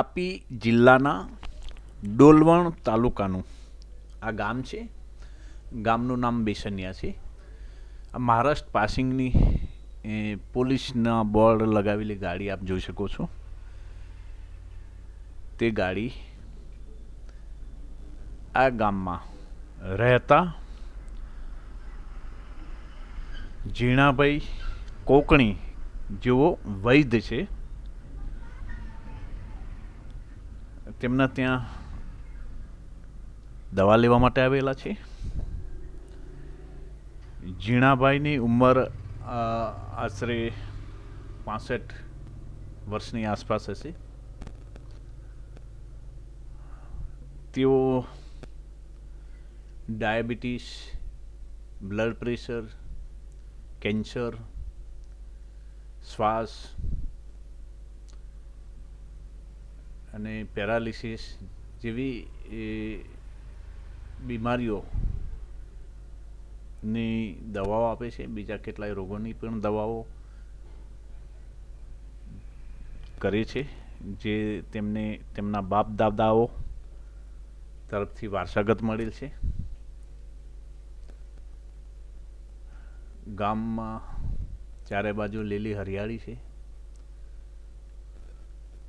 તાપી જિલ્લાના ડોલવણ તાલુકાનું આ ગામ છે. ગામનું નામ બેસનિયા છે. આ મહારાષ્ટ્ર પાસિંગની પોલીસના બોર્ડ લગાવેલી ગાડી આપ જોઈ શકો છો. તે ગાડી આ ગામમાં રહેતા ઝીણાભાઈ કોકણી જેઓ વૈદ્ય છે. તેમના ત્યાં દવા લેવા માટે આવેલા છે. ઝીણાભાઈની ઉંમર આશરે 65 વર્ષની આસપાસ હશે. તેઓ ડાયાબિટીસ, બ્લડ પ્રેશર, કેન્સર, શ્વાસ અને પેરાલિસિસ જેવી બીમારીઓની દવાઓ આપે છે. બીજા કેટલાય રોગોની પણ દવાઓ કરે છે, જે તેમને તેમના બાપ દાદાઓ તરફથી વારસાગત મળેલ છે. ગામમાં ચારે બાજુ લીલી હરિયાળી છે.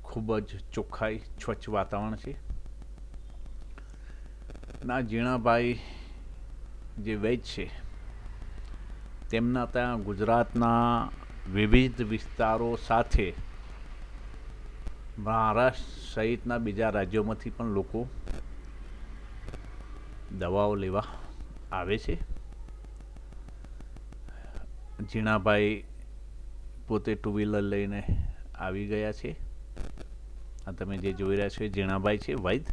ખૂબ જ ચોખ્ખાઈ, સ્વચ્છ વાતાવરણ છે. ના ઝીણાભાઈ જે વૈદ છે, તેમના ત્યાં ગુજરાતના વિવિધ વિસ્તારો સાથે મહારાષ્ટ્ર સહિતના બીજા રાજ્યોમાંથી પણ લોકો દવાઓ લેવા આવે છે. ઝીણાભાઈ પોતે ટુ વ્હીલર લઈને આવી ગયા છે. આ તમે જે જોઈ રહ્યા છો એ ઝીણાભાઈ છે, વૈદ.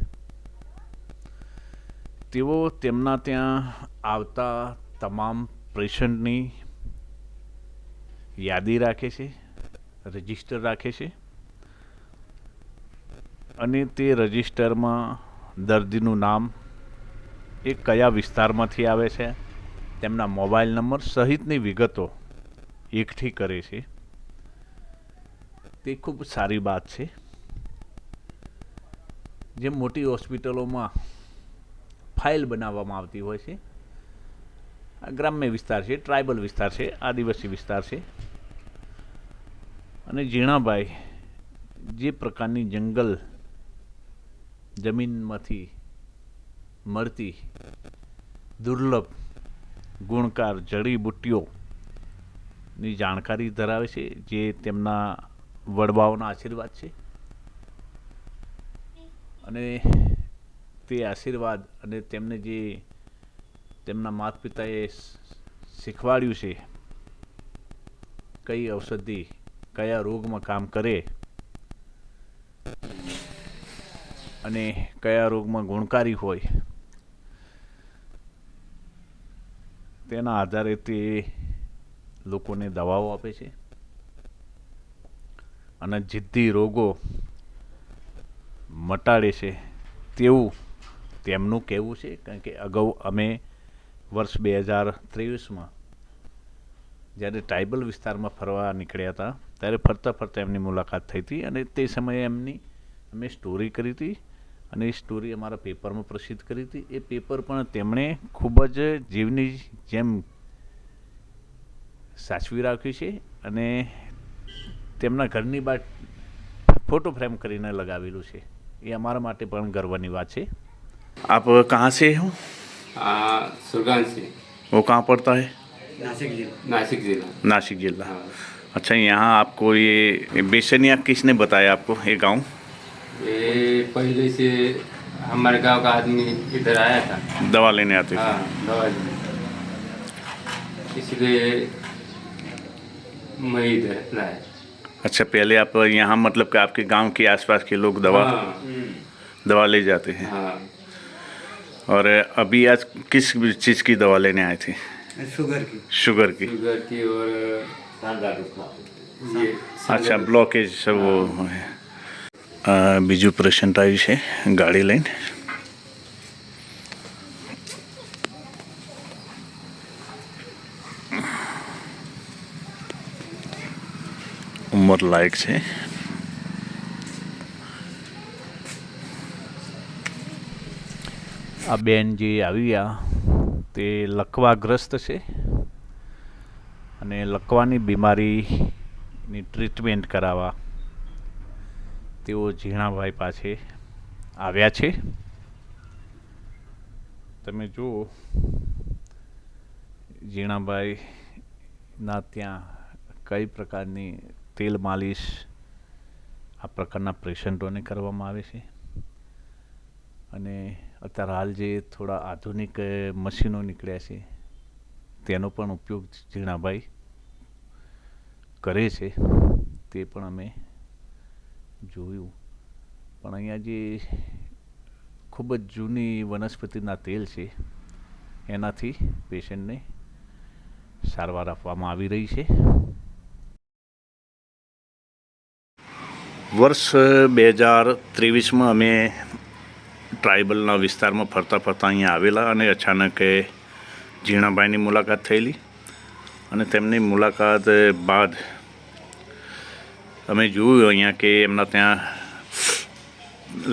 તેઓ તેમના ત્યાં આવતા તમામ પેશન્ટની યાદી રાખે છે, રજિસ્ટર રાખે છે, અને તે રજિસ્ટરમાં દર્દીનું નામ, એ કયા વિસ્તારમાંથી આવે છે, તેમના મોબાઈલ નંબર સહિતની વિગતો એકઠી કરે છે. તે ખૂબ સારી વાત છે. જે મોટી હોસ્પિટલોમાં ફાઇલ બનાવવામાં આવતી હોય છે, આ ગ્રામ્ય વિસ્તાર છે, ટ્રાઇબલ વિસ્તાર છે, આદિવાસી વિસ્તાર છે. અને ઝીણાભાઈ જે પ્રકારની જંગલ જમીનમાંથી મળતી દુર્લભ ગુણકાર જડીબુટ્ટીઓની જાણકારી ધરાવે છે, જે તેમના વડવાઓના આશીર્વાદ છે. અને તે આશીર્વાદ અને તેમને જે તેમના માતા પિતાએ શીખવાડ્યું છે, કઈ ઔષધિ કયા રોગમાં કામ કરે અને કયા રોગમાં ગુણકારી હોય, તેના આધારે તે લોકોને દવાઓ આપે છે. અને જિદ્દી રોગો મટાડે છે, તેવું તેમનું કહેવું છે. કારણ કે અગાઉ અમે વર્ષ 2023માં જ્યારે ટ્રાઇબલ વિસ્તારમાં ફરવા નીકળ્યા હતા, ત્યારે ફરતા ફરતા એમની મુલાકાત થઈ હતી. અને તે સમયે એમની અમે સ્ટોરી કરી હતી, અને એ સ્ટોરી અમારા પેપરમાં પ્રસિદ્ધ કરી હતી. એ પેપર પણ તેમણે ખૂબ જ જીવની જેમ સાચવી રાખ્યું છે, અને તેમના ઘરની બહાર ફોટો ફ્રેમ કરીને લગાવેલું છે. એ અમારા માટે પણ ગર્વની વાત છે. आप कहाँ से हो? सुरगान से। वो कहाँ पड़ता है? नासिक जिला। नासिक जिला। नासिक जिला। हाँ। अच्छा, यहाँ आपको ये बेसनिया किसने बताया आपको ये गांव? ये पहले से हमारे गांव का आदमी इधर आया था, दवा लेने आते थे? हाँ दवा लेने, इसलिए मैं इधर लाया। अच्छा, पहले आप यहाँ मतलब कि आपके गांव के आसपास के लोग दवा ले जाते हैं? हाँ। और अभी आज किस चीज़ की दवा लेने आए थे? शुगर की। शुगर की। शुगर की और ये अच्छा, ब्लॉकेज सब वो है. બીજું પેશન્ટ આવ્યું છે ગાડી લઈને. ઉંમર લાયક છે. આ બેન જે આવ્યા તે લકવાગ્રસ્ત છે અને લકવાની બીમારીની ટ્રીટમેન્ટ કરાવવા તેઓ ઝીણાભાઈ પાસે આવ્યા છે. તમે જુઓ ઝીણાભાઈના ત્યાં કઈ પ્રકારની તેલ માલિશ આ પ્રકારના પેશન્ટોને કરવામાં આવે છે અને અત્યારે હાલ જે થોડા આધુનિક મશીનો નીકળ્યા છે તેનો પણ ઉપયોગ ઝીણાભાઈ કરે છે તે પણ અમે જોયું. પણ અહીંયા જે ખૂબ જ જૂની વનસ્પતિના તેલ છે એનાથી પેશન્ટને સારવાર આપવામાં આવી રહી છે. વર્ષ 2023માં અમે ટ્રાઇબલના વિસ્તારમાં ફરતા ફરતા અહીંયા આવેલા અને અચાનક ઝીણાભાઈની મુલાકાત થયેલી અને તેમની મુલાકાત બાદ અમે જોયું અહીંયા કે એમના ત્યાં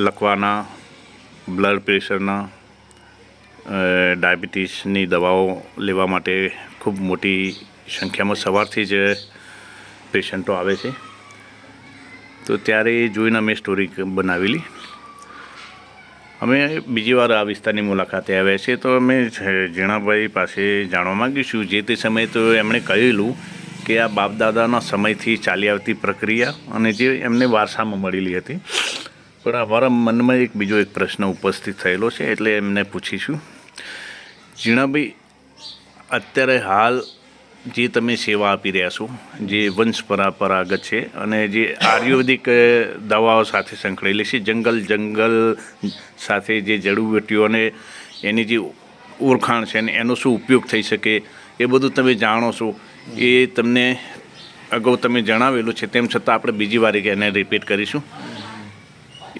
લકવાના, બ્લડ પ્રેશરના, ડાયાબિટીસની દવાઓ લેવા માટે ખૂબ મોટી સંખ્યામાં સવારથી જ પેશન્ટો આવે છે. તો ત્યારે એ જોઈને અમે સ્ટોરી બનાવેલી. અમે બીજી વાર આ વિસ્તારની મુલાકાતે આવ્યા છીએ તો અમે ઝીણાભાઈ પાસે જાણવા માગીશું. જે તે સમયે તો એમણે કહેલું કે આ બાપદાદાના સમયથી ચાલી આવતી પ્રક્રિયા અને જે એમને વારસામાં મળેલી હતી. પણ અમારા મનમાં એક બીજો એક પ્રશ્ન ઉપસ્થિત થયેલો છે એટલે એમને પૂછીશું. ઝીણાભાઈ, અત્યારે હાલ જે તમે સેવા આપી રહ્યા છો જે વંશ પરંપરાગત છે અને જે આયુર્વેદિક દવાઓ સાથે સંકળાયેલી છે, જંગલ સાથે જે જડીબુટ્ટીઓને એની જે ઓળખાણ છે ને એનો શું ઉપયોગ થઈ શકે એ બધું તમે જાણો છો. એ તમને અગાઉ તમે જણાવેલું છે, તેમ છતાં આપણે બીજી વાર એને રિપીટ કરીશું.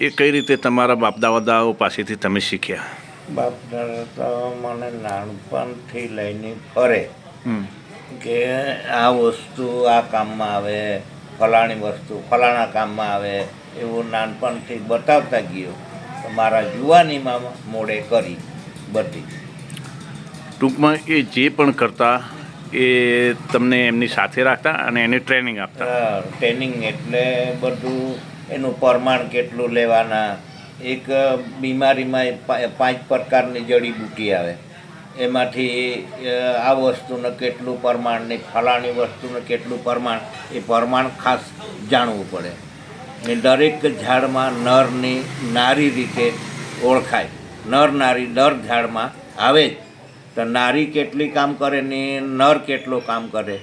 એ કઈ રીતે તમારા બાપદાદાઓ પાસેથી તમે શીખ્યા? બાપદાદા તો મને નાનપણથી લઈને ફરે કે આ વસ્તુ આ કામમાં આવે, ફલાણી વસ્તુ ફલાણા કામમાં આવે, એવું નાનપણથી બતાવતા ગયો. તો મારા જુવાનીમાં મોડે કરી બધી. ટૂંકમાં એ જે પણ કરતા એ તમને એમની સાથે રાખતા અને એને ટ્રેનિંગ આપતા? ટ્રેનિંગ એટલે બધું એનું પ્રમાણ કેટલું લેવાના. એક બીમારીમાં 5 પ્રકારની જડીબુટ્ટી આવે, એમાંથી આ વસ્તુને કેટલું પ્રમાણ ને ફલાણી વસ્તુને કેટલું પ્રમાણ, એ પ્રમાણ ખાસ જાણવું પડે. ને દરેક ઝાડમાં નરની નારી રીતે ઓળખાય. નર નારી દર ઝાડમાં આવે જ, તો નારી કેટલી કામ કરે ને નર કેટલું કામ કરે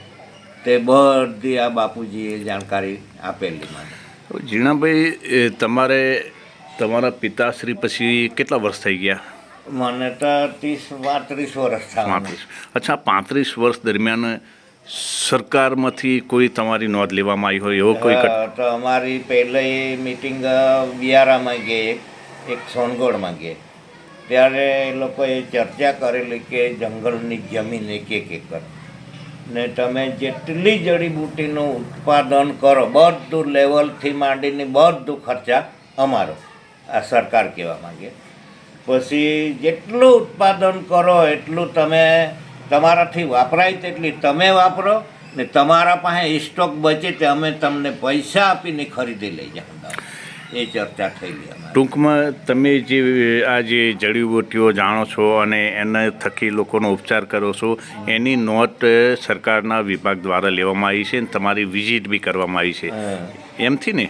તે બધી આ બાપુજીએ જાણકારી આપેલી મને. ઝીણાભાઈ, તમારા પિતાશ્રી પછી કેટલા વર્ષ થઈ ગયા? મને તો 30-32 વર્ષ થયા. અચ્છા, 35 વર્ષ દરમિયાન સરકારમાંથી કોઈ તમારી નોંધ લેવામાં આવી હોય એવો કોઈ? તો અમારી પહેલી મિટિંગ બિયારામાં ગઈ, એક સોનગઢમાં ગઈ, ત્યારે એ લોકોએ ચર્ચા કરેલી કે જંગલની જમીન 1 એકર ને તમે જેટલી જડીબુટ્ટીનું ઉત્પાદન કરો બધું લેવલથી માંડીને બધું ખર્ચા અમારો, આ સરકાર કહેવા માંગે. પછી જેટલું ઉત્પાદન કરો એટલું તમે તમારાથી વાપરાય તેટલી તમે વાપરો ને તમારા પાસે સ્ટોક બચે તે અમે તમને પૈસા આપીને ખરીદી લઈ જાઓ. એ ચર્ચા થયેલી અમારી. ટૂંકમાં તમે જે આ જે જડીબુટ્ટીઓ જાણો છો અને એના થકી લોકોનો ઉપચાર કરો છો એની નોટ સરકારના વિભાગ દ્વારા લેવામાં આવી છે અને તમારી વિઝિટ બી કરવામાં આવી છે, એમથી ને?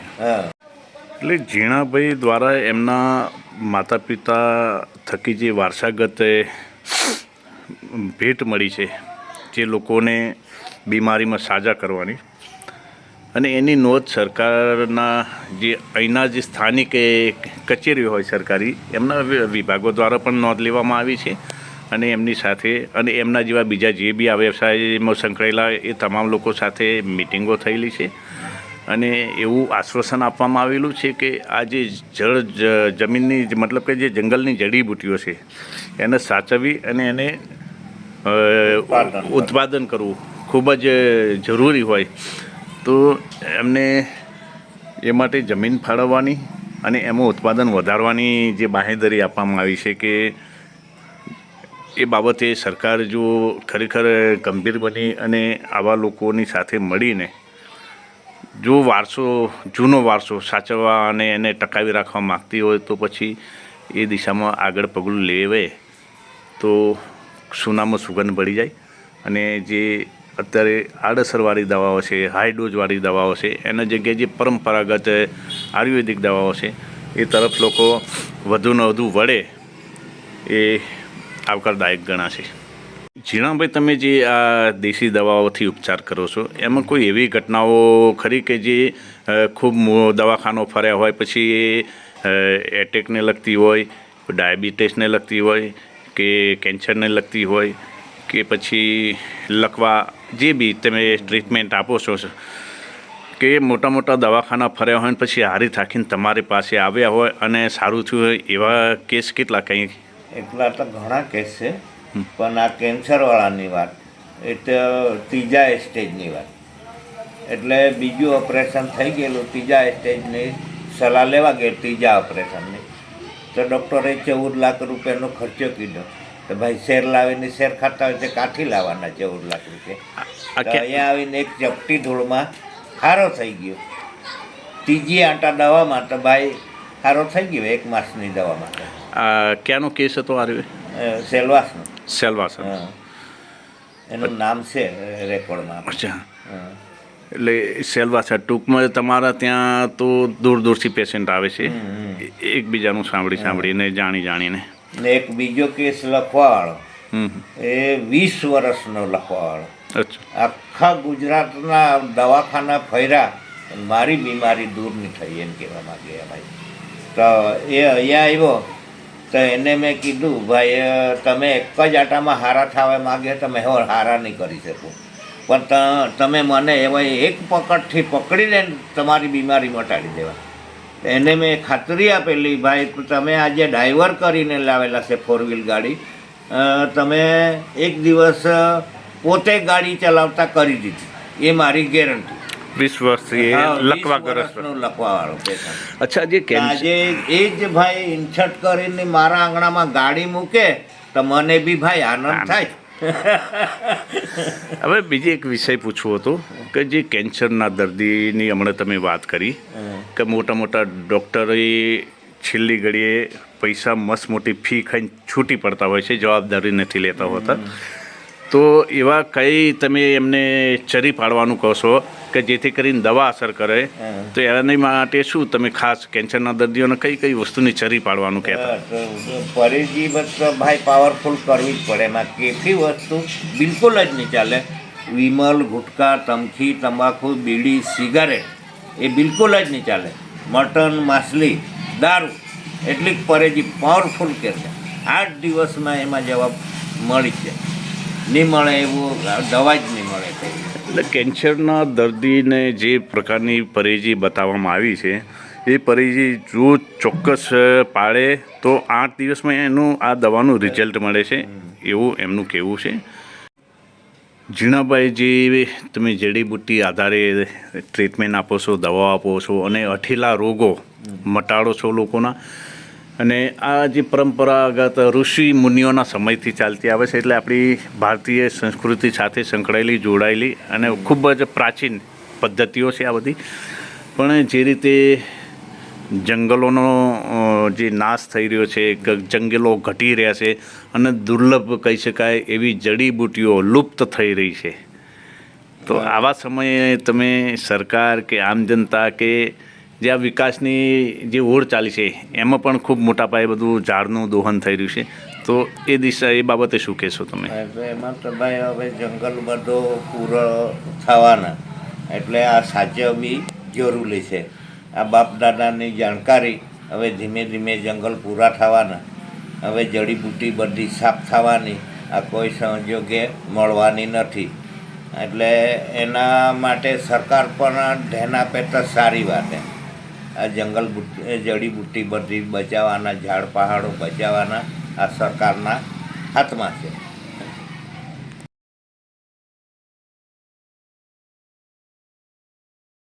એટલે ઝીણાભાઈ દ્વારા એમના માતા પિતા થકી જે વારસાગત ભેટ મળી છે જે લોકોને બીમારીમાં સાજા કરવાની, અને એની નોંધ સરકારના જે અહીંના જે સ્થાનિક કચેરીઓ હોય સરકારી, એમના વિભાગો દ્વારા પણ નોંધ લેવામાં આવી છે. અને એમની સાથે અને એમના જેવા બીજા જે બી આ વ્યવસાયમાં સંકળાયેલા એ તમામ લોકો સાથે મિટિંગો થયેલી છે. અને એવું આશ્વાસન આપવામાં આવેલું છે કે આ જે જમીનની મતલબ કે જે જંગલની જડીબુટ્ટીઓ છે એને સાચવવી અને એને ઉત્પાદન કરવું ખૂબ જ જરૂરી હોય. તો એમને એ માટે જમીન ફાળવવાની અને એમાં ઉત્પાદન વધારવાની જે બાંહેધરી આપવામાં આવી છે કે એ બાબતે સરકાર જો ખરેખર ગંભીર બની અને આવા લોકોની સાથે મળીને જો જૂનો વારસો સાચવવા અને એને ટકાવી રાખવા માગતી હોય તો પછી એ દિશામાં આગળ પગલું લેવે તો સોનામાં સુગંધ ભળી જાય. અને જે અત્યારે આડઅસરવાળી દવાઓ છે, હાઈ ડોઝવાળી દવાઓ છે, એના જગ્યાએ જે પરંપરાગત આયુર્વેદિક દવાઓ છે એ તરફ લોકો વધુને વધુ વળે એ આવકારદાયક ગણાશે. ઝીણાભાઈ, તમે જે આ દેશી દવાઓથી ઉપચાર કરો છો એમાં કોઈ એવી ઘટનાઓ ખરી કે જે ખૂબ દવાખાનો ફર્યા હોય પછી એ એટેકને લગતી હોય, ડાયાબિટીસને લગતી હોય કે કેન્સરને લગતી હોય કે પછી લકવા, જે બી તમે ટ્રીટમેન્ટ આપો છો કે મોટા મોટા દવાખાના ફર્યા હોય ને પછી હારી થાકીને તમારી પાસે આવ્યા હોય અને સારું થયું હોય એવા કેસ કેટલા કંઈ? એટલા તો ઘણા કેસ છે, પણ આ કેન્સરવાળાની વાત એ તો ત્રીજા સ્ટેજની વાત. એટલે બીજું ઓપરેશન થઈ ગયેલું, ત્રીજા સ્ટેજની સલાહ લેવા ગઈ ત્રીજા ઓપરેશનની, તો ડૉક્ટરે 14 લાખ રૂપિયાનો ખર્ચો કીધો. તો ભાઈ શેર લાવીને શેર ખાતા હોય તો કાઠી લાવવાના 14 લાખ રૂપિયા. તો અહીંયા આવીને એક ચપટી ધૂળમાં ખારો થઈ ગયો. ત્રીજી આંટા દવામાં તો ભાઈ ખારો થઈ ગયો 1 માસની દવા માટે. ક્યાંનો કેસ હતો આર્યો? સેલવાસનો. સેલવાસ. એનું નામ છે રેકોર્ડમાં. અચ્છા. એટલે સેલવાસ ટૂંકમાં તમારા ત્યાં તો દૂર દૂરથી પેશન્ટ આવે છે એકબીજાનું સાંભળીને જાણીને. ને એક બીજો કેસ લખવાવાળો, એ 20 વર્ષનો લખવાવાળો. આખા ગુજરાતના દવાખાના ફર્યા, મારી બીમારી દૂર નહીં થઈ એમ કહેવા માંગે ભાઈ. તો એ અહીંયા આવ્યો તો એને મેં કીધું, ભાઈ તમે એક જ આટામાં હારા થવા માગે તમે હારા નહીં કરી શકો, પણ તમે મને એવા એક પકડથી પકડીને તમારી બીમારી મટાડી દેવા. એને મેં ખાતરી આપેલી, ભાઈ તમે આજે ડ્રાઈવર કરીને લાવેલા છે 4 વ્હીલ ગાડી, તમે એક દિવસ પોતે ગાડી ચલાવતા કરી દીધી, એ મારી ગેરંટી. 20 વર્ષથી લખવાવાળો પેશન્ટ. અચ્છા, આજે એ જ ભાઈ ઇન્સર્ટ કરીને મારા આંગણામાં ગાડી મૂકે તો મને બી ભાઈ આનંદ થાય. હવે બીજી એક વિષય પૂછવો હતો કે જે કેન્સરના દર્દીની હમણાં તમે વાત કરી કે મોટા મોટા ડૉક્ટરો છેલ્લી ઘડીએ પૈસા મસ્ત મોટી ફી ખાઈને છૂટી પડતા હોય છે, જવાબદારી નથી લેતા હોતા. તો એવા કઈ તમે એમને ચરી પાડવાનું કહો છો કે જેથી કરીને દવા અસર કરે, તો એની માટે શું તમે ખાસ કેન્સરના દર્દીઓને કઈ કઈ વસ્તુની ચરી પાડવાનું કહેતા? પરેજી તો ભાઈ પાવરફુલ કરવી જ પડે. એમાં કેફી વસ્તુ બિલકુલ જ નહીં ચાલે. વિમલ, ગુટકા, તમખી, તમાકુ, બીડી, સિગારેટ એ બિલકુલ જ નહીં ચાલે. મટન, માછલી, દારૂ એટલી પરેજી પાવરફુલ કરશે. 8 દિવસમાં એમાં જવાબ મળી જાય. નહીં મળે એવું દવા જ નહીં મળે. એટલે કેન્સરના દર્દીને જે પ્રકારની પરેજી બતાવવામાં આવી છે એ પરેજી જો ચોક્કસ પાળે તો 8 દિવસમાં એનું આ દવાનું રિઝલ્ટ મળે છે એવું એમનું કહેવું છે. ઝીણાભાઈ, જે તમે જડીબુટ્ટી આધારે ટ્રીટમેન્ટ આપો છો, દવા આપો છો અને હઠીલા રોગો મટાડો છો લોકોના, અને આ જે પરંપરાગત ઋષિ મુનિઓના સમયથી ચાલતી આવે છે, એટલે આપણી ભારતીય સંસ્કૃતિ સાથે સંકળાયેલી, જોડાયેલી અને ખૂબ જ પ્રાચીન પદ્ધતિઓ છે આ બધી. પણ જે રીતે જંગલોનો જે નાશ થઈ રહ્યો છે, જંગલો ઘટી રહ્યા છે અને દુર્લભ કહી શકાય એવી જડીબુટ્ટીઓ લુપ્ત થઈ રહી છે, તો આવા સમયે તમે સરકાર કે આમ જનતા કે જે આ વિકાસની જે ઓળ ચાલી છે એમાં પણ ખૂબ મોટા પાયે બધું ઝાડનું દોહન થઈ રહ્યું છે, તો એ દિશા એ બાબતે શું કહેશો તમે? એમાં તો ભાઈ હવે જંગલ બધો પૂરો થવાના, એટલે આ સાચવવી જરૂરી છે. આ બાપ દાદાની જાણકારી હવે ધીમે ધીમે જંગલ પૂરા થવાના, હવે જડીબુટ્ટી બધી સાફ થવાની, આ કોઈ સંજોગે મળવાની નથી. એટલે એના માટે સરકાર પણ ધ્યાન આપે તો સારી વાત. આ જંગલ જડીબુટ્ટી બધી બચાવવાના, ઝાડ પહાડો બચાવવાના આ સરકારના હાથમાં છે.